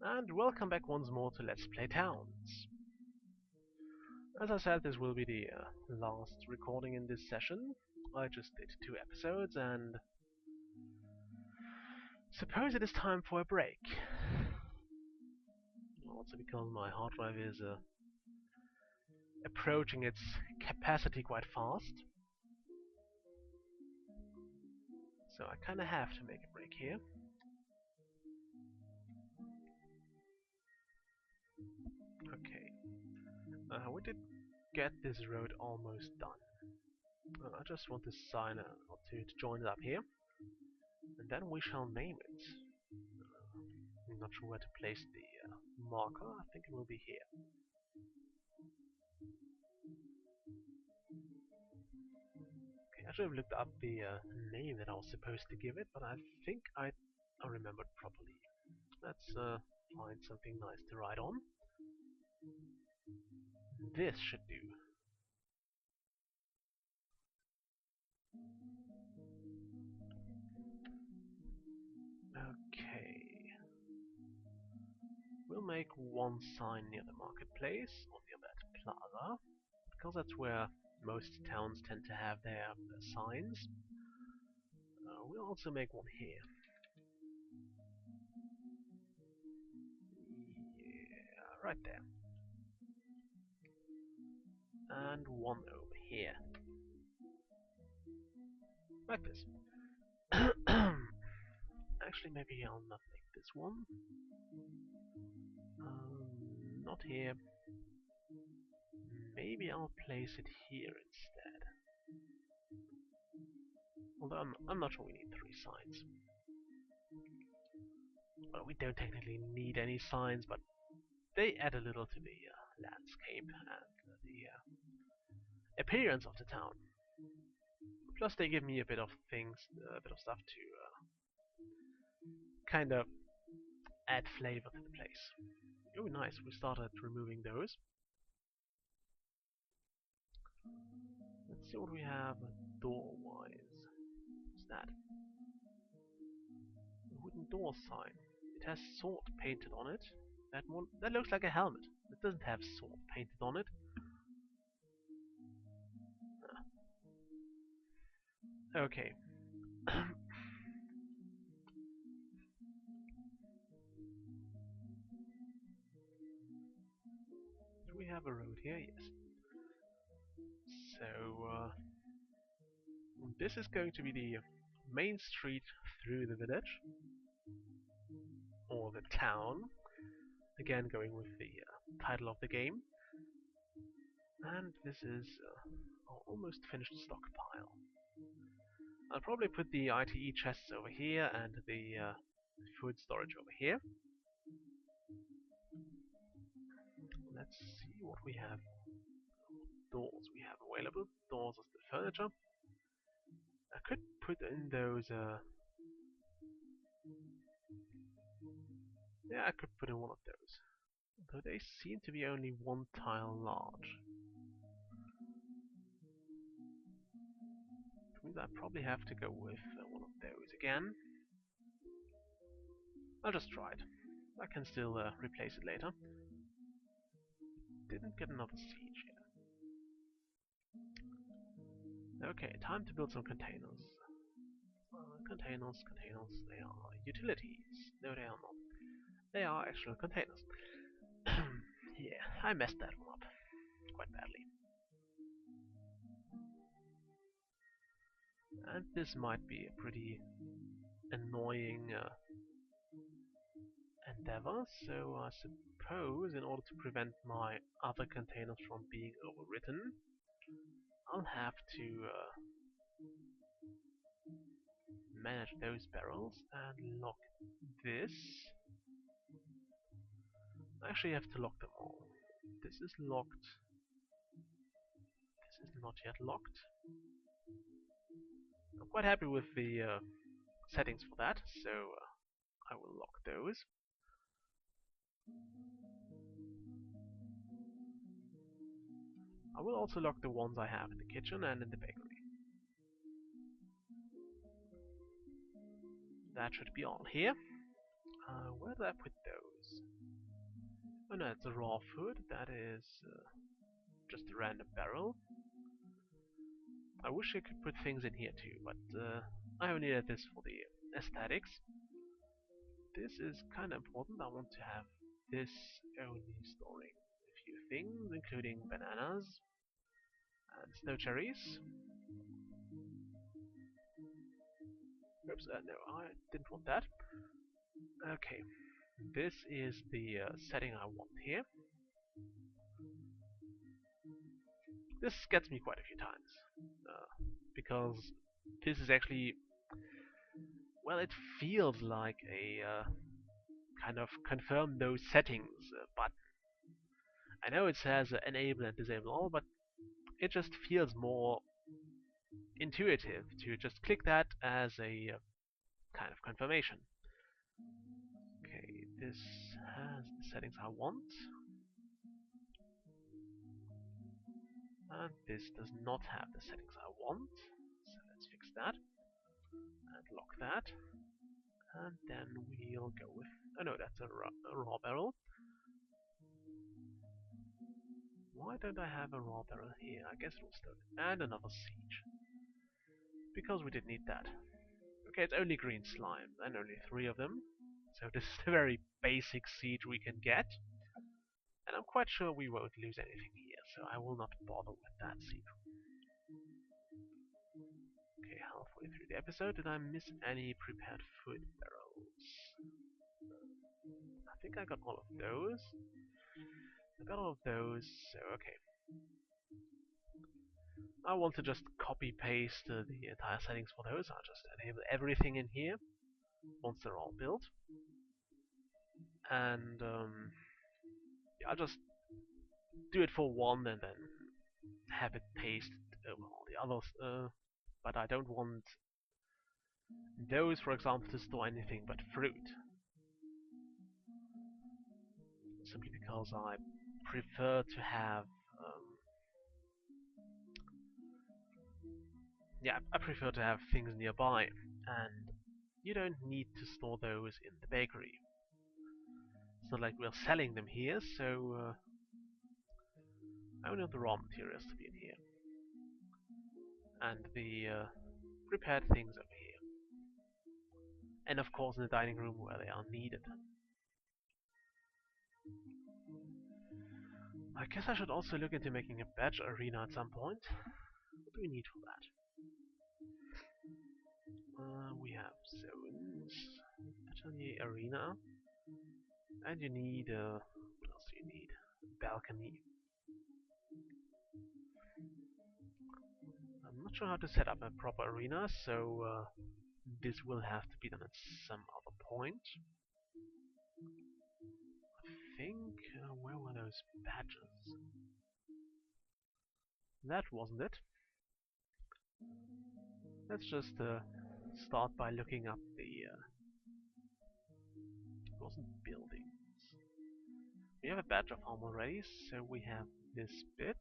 And welcome back once more to Let's Play Towns. As I said, this will be the last recording in this session. I just did 2 episodes and suppose it is time for a break. Also because my hard drive is approaching its capacity quite fast. So I kinda have to make a break here. Okay. We did get this road almost done. I just want this sign or two to join it up here. And then we shall name it. I'm not sure where to place the marker. I think it will be here. Okay, I should have looked up the name that I was supposed to give it, but I think I remembered properly. Let's find something nice to write on. This should do. Okay. We'll make one sign near the marketplace, or near that plaza, because that's where most towns tend to have their signs. We'll also make one here. Yeah, right there. And one over here. Like this. Actually, maybe I'll not make this one. Not here. Maybe I'll place it here instead. Although I'm not sure we need 3 signs. Well, we don't technically need any signs, but they add a little to the landscape and the appearance of the town. Plus, they give me a bit of stuff to kind of add flavor to the place. Oh, nice! We started removing those. Let's see what we have door-wise. What's that? A wooden door sign. It has sword painted on it. That looks like a helmet. It doesn't have sword painted on it. Okay. Do we have a road here? Yes. So, this is going to be the main street through the village. Or the town. Again, going with the title of the game. And this is our almost finished stockpile. I'll probably put the ITE chests over here and the food storage over here. Let's see what we have. Doors we have available. Doors of the furniture. I could put in those. Yeah, I could put in one of those. Though they seem to be only 1 tile large. Which means I probably have to go with one of those again. I'll just try it. I can still replace it later. Didn't get another siege yet. Okay, time to build some containers. Containers, they are utilities. No, they are not. They are actual containers. Yeah, I messed that one up quite badly. And this might be a pretty annoying endeavor, so I suppose in order to prevent my other containers from being overwritten, I'll have to manage those barrels and lock this. I actually have to lock them all. This is locked. This is not yet locked. I'm quite happy with the settings for that, so I will lock those. I will also lock the ones I have in the kitchen and in the bakery. That should be all here. Where did I put those? Oh no, it's a raw food. That is just a random barrel. I wish I could put things in here too, but I only need this for the aesthetics. This is kind of important. I want to have this only storing a few things, including bananas and snow cherries. Oops, no, I didn't want that. Okay, this is the setting I want here. This gets me quite a few times, because this is actually, well, it feels like a kind of confirm those settings button. I know it says enable and disable all, but it just feels more intuitive to just click that as a kind of confirmation. Okay, this has the settings I want. And this does not have the settings I want. So let's fix that. And lock that. And then we'll go with... Oh no, that's a raw barrel. Why don't I have a raw barrel here? I guess it will still... And another siege. Because we did need that. Okay, it's only green slime, and only 3 of them. So this is a very basic siege we can get. And I'm quite sure we won't lose anything here, so I will not bother with that siege. Okay, halfway through the episode, did I miss any prepared food barrels? I think I got all of those. I got all of those, so okay. I want to just copy paste the entire settings for those. I'll just enable everything in here once they're all built. And yeah, I'll just do it for one and then have it pasted over all the others. But I don't want those, for example, to store anything but fruit. Simply because I prefer to have I prefer to have things nearby, and you don't need to store those in the bakery. It's not like we're selling them here, so I only want the raw materials to be in here, and the prepared things over here, and of course in the dining room where they are needed. I guess I should also look into making a badge arena at some point. What do we need for that? We have zones, atelier arena, and you need, what else do you need? Balcony. I'm not sure how to set up a proper arena, so this will have to be done at some other point. I think, where were those badges? That wasn't it. Let's just start by looking up the it wasn't buildings. We have a badge of arm already, so we have this bit.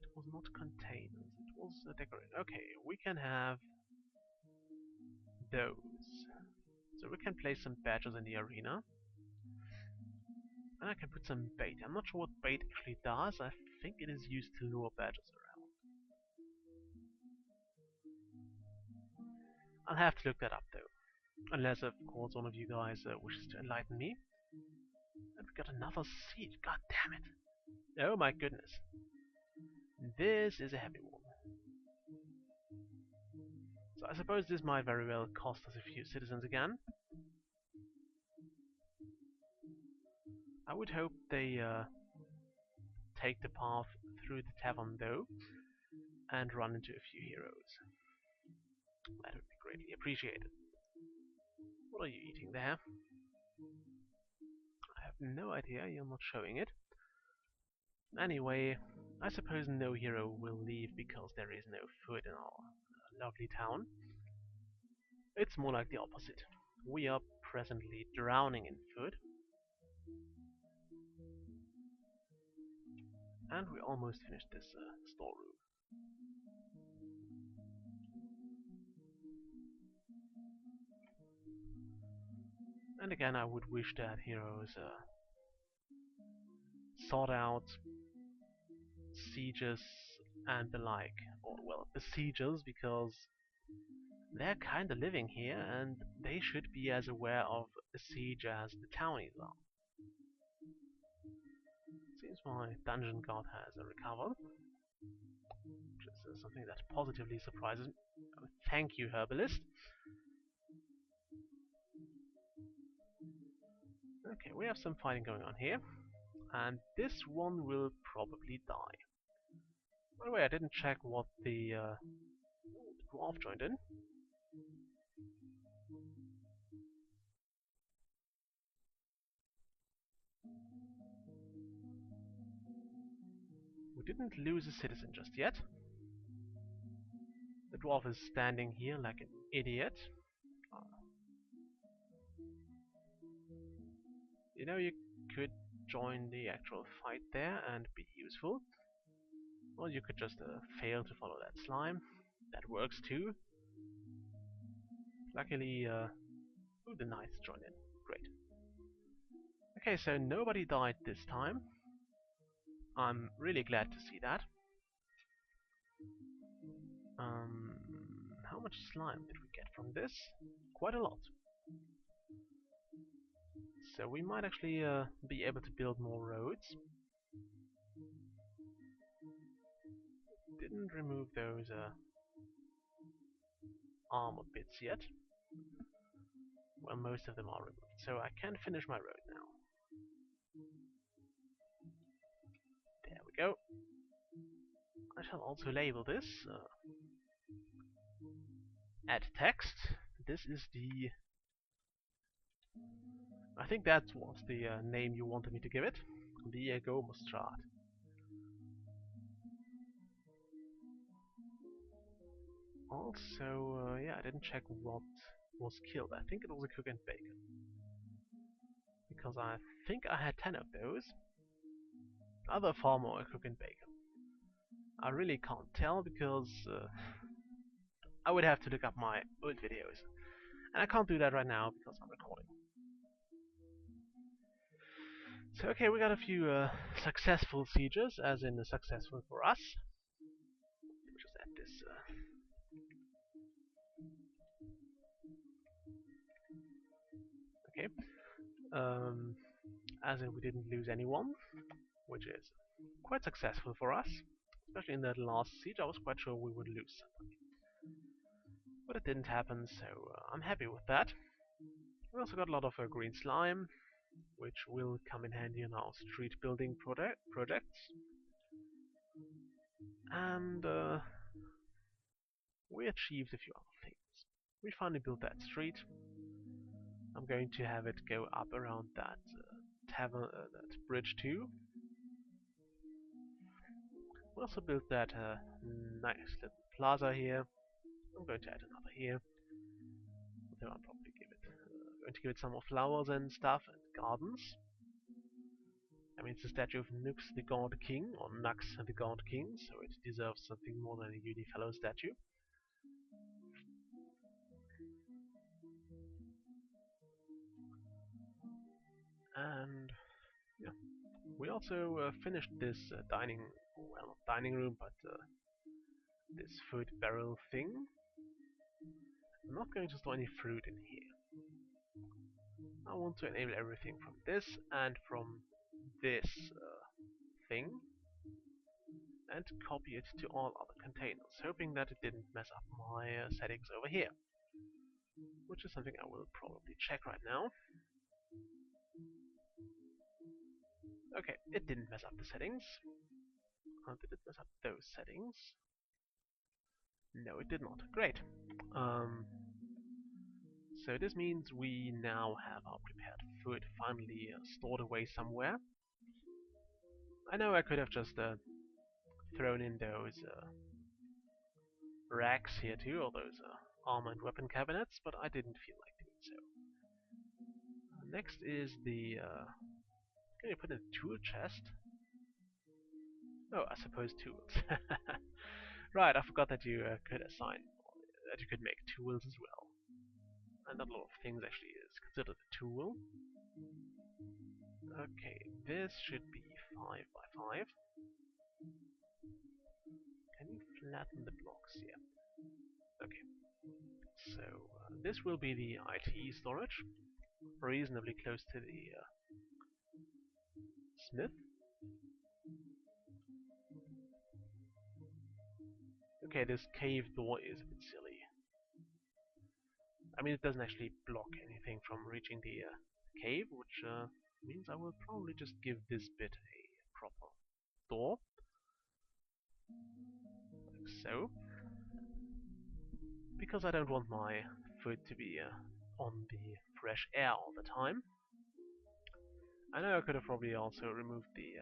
It was not containers, it was decorated. Okay, we can have those. So we can place some badges in the arena. And I can put some bait. I'm not sure what bait actually does. I think it is used to lure badges around. I'll have to look that up though. Unless, of course, one of you guys wishes to enlighten me. And we got another seed. God damn it. Oh my goodness. This is a heavy one. So I suppose this might very well cost us a few citizens again. I would hope they take the path through the tavern though, and run into a few heroes. That would be greatly appreciated. What are you eating there? I have no idea, you're not showing it. Anyway, I suppose no hero will leave because there is no food in our lovely town. It's more like the opposite. We are presently drowning in food. And we almost finished this storeroom. And again, I would wish that heroes sort out sieges and the like. Or, well, besiegers, because they're kinda living here and they should be as aware of the siege as the townies are. Seems my dungeon god has recovered, which is something that positively surprises me. Oh, thank you, herbalist. Okay, we have some fighting going on here, and this one will probably die. By the way, I didn't check what the dwarf joined in. We didn't lose a citizen just yet. The dwarf is standing here like an idiot. Uh, you know, you could join the actual fight there and be useful. Or you could just fail to follow that slime. That works too. Luckily, ooh, the knights joined in. Great. Okay, so nobody died this time. I'm really glad to see that. How much slime did we get from this? Quite a lot. So we might actually be able to build more roads. Didn't remove those armor bits yet. Well, most of them are removed, so I can finish my road now. There we go. I shall also label this add text. This is the... I think that was the name you wanted me to give it. The Gomostrad. Also, yeah, I didn't check what was killed. I think it was a cook and bake. Because I think I had 10 of those. Other farmer or a cook and bake. I really can't tell because I would have to look up my old videos. And I can't do that right now because I'm recording. So okay, we got a few successful sieges, as in successful for us. Let me just add this. Okay. As in we didn't lose anyone, which is quite successful for us. Especially in that last siege, I was quite sure we would lose somebody. But it didn't happen, so I'm happy with that. We also got a lot of green slime, which will come in handy in our street building projects. And we achieved a few other things. We finally built that street. I'm going to have it go up around that tavern, that bridge too. We also built that nice little plaza here. I'm going to add another here. Then I'll probably going to give it some more flowers and stuff and gardens. I mean, it's a statue of Nux the God King, or Nux the God King, so it deserves something more than a Unifellow statue. And yeah, we also finished this dining room, but this food barrel thing. I'm not going to store any fruit in here. I want to enable everything from this and from this thing, and copy it to all other containers, hoping that it didn't mess up my settings over here, which is something I will probably check right now. Okay, it didn't mess up the settings. Did it mess up those settings? No, it did not. Great. So this means we now have our prepared food finally stored away somewhere. I know I could have just thrown in those racks here too, or those armor and weapon cabinets, but I didn't feel like doing so. Next is the... can you put in a tool chest? Oh, I suppose tools. Right, I forgot that you could assign, that you could make tools as well. and not a lot of things actually is considered a tool. Okay, this should be 5 by 5. Can you flatten the blocks? Yeah. Okay. So this will be the IT storage, reasonably close to the smith. Okay, this cave door is a bit silly. I mean, it doesn't actually block anything from reaching the cave, which means I will probably just give this bit a proper door, like so, because I don't want my food to be on the fresh air all the time. I know I could have probably also removed the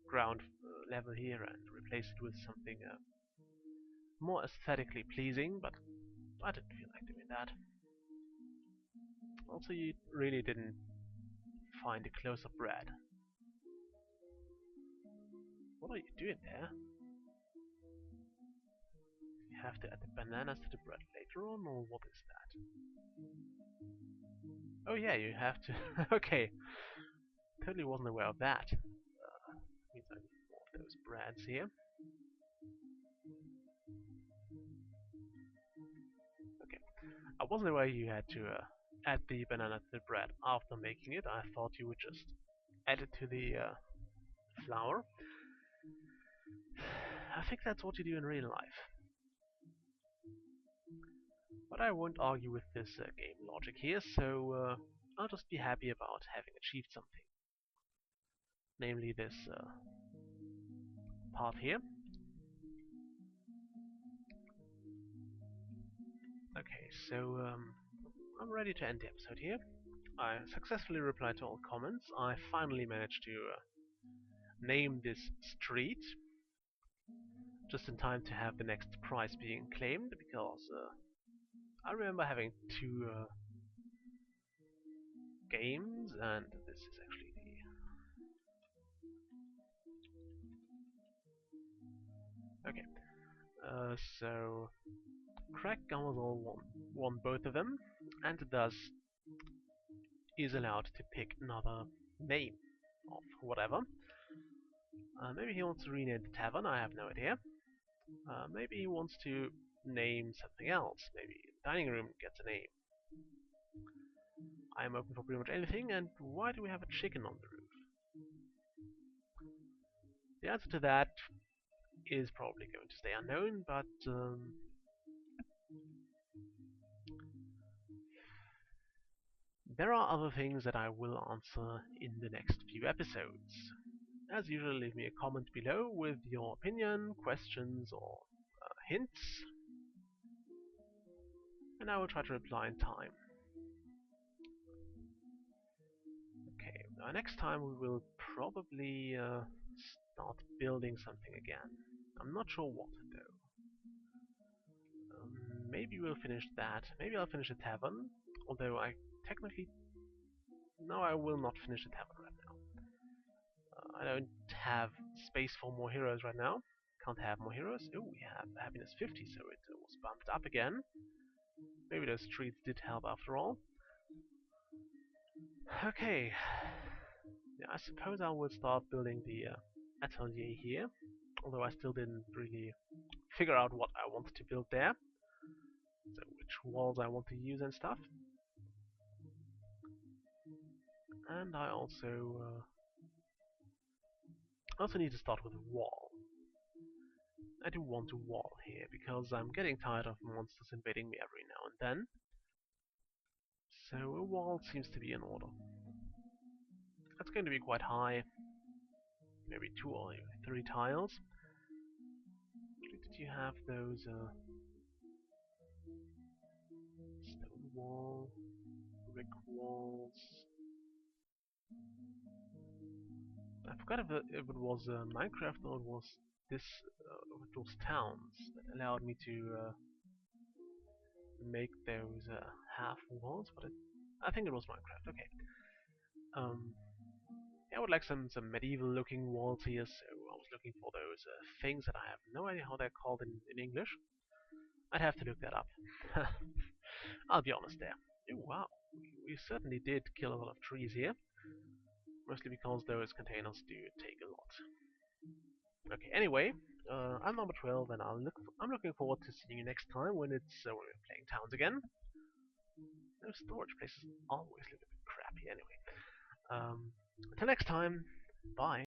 ground level here and replaced it with something more aesthetically pleasing, but I didn't feel like doing that. Also, you really didn't find a close-up bread. What are you doing there? You have to add the bananas to the bread later on, or what is that? Oh yeah, you have to. Okay, totally wasn't aware of that. Means I need more of those breads here. Okay, I wasn't aware you had to add the banana to the bread after making it. I thought you would just add it to the flour. I think that's what you do in real life. But I won't argue with this game logic here, so I'll just be happy about having achieved something. Namely this part here. Okay, so I'm ready to end the episode here. I successfully replied to all comments. I finally managed to name this street just in time to have the next prize being claimed, because I remember having two games, and this is actually the... Okay, so Crack Gamazol won both of them, and thus is allowed to pick another name of whatever. Maybe he wants to rename the tavern, I have no idea. Maybe he wants to name something else. Maybe the dining room gets a name. I am open for pretty much anything, and why do we have a chicken on the roof? The answer to that is probably going to stay unknown, but there are other things that I will answer in the next few episodes. As usual, leave me a comment below with your opinion, questions, or hints, and I will try to reply in time. Okay, next time we will probably start building something again. I'm not sure what though. Maybe we'll finish that. Maybe I'll finish the tavern, although I technically... No, I will not finish the tavern right now. I don't have space for more heroes right now. Can't have more heroes. Oh, we have happiness 50, so it was bumped up again. Maybe those streets did help after all. Okay. Yeah, I suppose I will start building the atelier here, although I still didn't really figure out what I wanted to build there. So which walls I want to use and stuff. And I also need to start with a wall. I do want a wall here, because I'm getting tired of monsters invading me every now and then. So a wall seems to be in order. That's going to be quite high. Maybe 2 or 3 tiles. Did you have those stone wall, brick walls? I forgot if it was Minecraft or it was this, it was towns that allowed me to make those half walls, but I think it was Minecraft. Okay. I would like some medieval looking walls here, so I was looking for those things that I have no idea how they're called in English. I'd have to look that up. I'll be honest there. Oh, wow, we certainly did kill a lot of trees here, mostly because those containers do take a lot. Okay, anyway, I'm number 12, and I'm looking forward to seeing you next time when when we're playing towns again. Those storage places always look a bit crappy anyway. Until next time, bye.